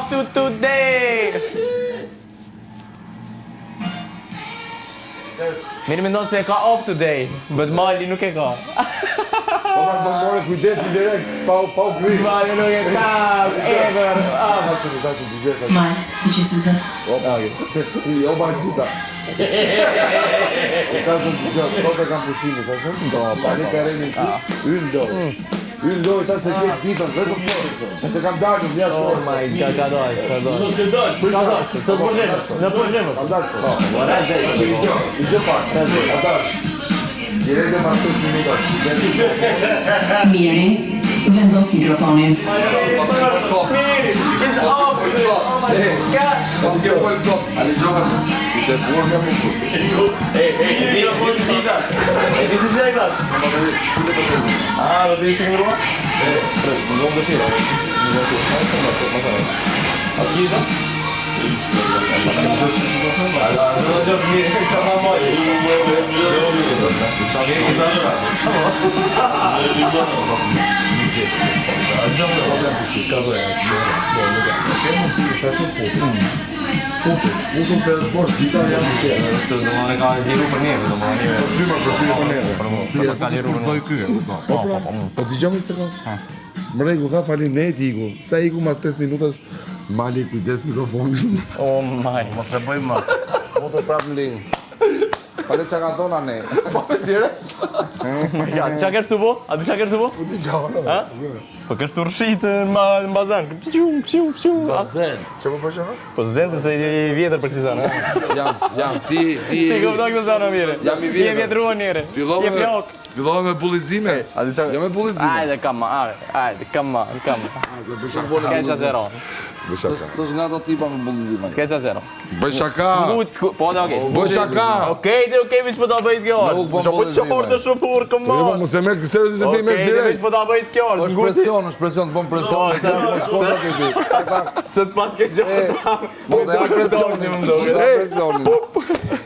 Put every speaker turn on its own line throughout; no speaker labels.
off today. Mirë mendon se e ka off today, but Mali nuk e ka.
Po ta more kujdesi direkt, pa u kry.
Mali nuk e ka, ever.
Mal, i që Suzat.
Jo ba tuta. E ka të gjëtë, sot e kam pushimi, sa shumë? Do, pa një pereni ti, ynë do, ta se qëtë ditën, vetëm po, se kam dalë, një ashtë.
Oh my god, ka dojë. Sot përgjemës, në përgjemës.
Kam dalë, po. I gjë pas, kam dalë. Direkt e ma 5 minuta.
Miri, vendos mikrofonin.
Miri, it's off. Oh my god.
Ishte buar nga më kurë.
E di se gjejta? Ah, do t'i sigurua? Në zonë të tira. A t'gjita?
Musëm se bosh dita janë në qenë.
Do më në ka liru për neve, do më në neve.
Për
ka liru për neve.
Po t'i gjami se ka? Mregu tha faleminderit iku. Sa iku mas 5 minutash, Mali kujdes mikrofonin.
Oh my.
Mos e bëjmë më. Moto prap në linjë. Pale që ka tona ne.
Po direkt.
Ja, qa kesh të bo? A di qa kesh të bo?
Po t'i gjama.
Po kesh të rëshit në bazan.
Bazen.
Që po përshënë?
Po s'dente se i vjetër për këti zanë.
Jam, ti...
Si këpëta këtë zanë mire.
Jam i vjetër.
Je vjetruan njëre. Je plok.
Fillove me bullizime. Jo me bullizime.
Ajde, come on. S'ke zero.
Bëj shaka.
S'është nga ato tipa me bullizime.
S'ke zero.
Bëj shaka.
Po da, okej.
Bëj shaka.
Okej, vish po da bëjt kjo.
Nuk po
Po qorë të shupur, come
Jo, po
on.
mos e merr seriozisht se ti merr
Okej,
direkt.
vish po da bëjt kjo.
është presion, të bëm presion.
Se të pas ke gjosa.
Mos e ha presionin. Mos e ha presionin.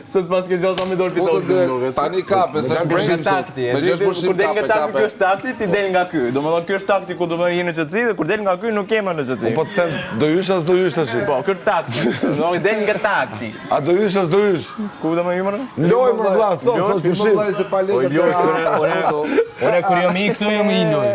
Se të pas ke gjosa me dorë
Foto
fitorit.
direkt. Tani kape, se është brejnë
Takti.
Me 6%
Kur del nga takti,
kape.
ky është takti, ti del nga ky. Domethënë ky është takti ku do të jeni në qetësi dhe kur del nga ky nuk jemi në qetësi.
Po të them, do ysh as do ysh tash.
Po, ky është takti. Do del nga takti.
A do ysh as do ysh.
Ku do më hymë?
Loj më vlla, sot pushim.
Se pa lekë.
Ore kur jam i këtu jam i ndoj.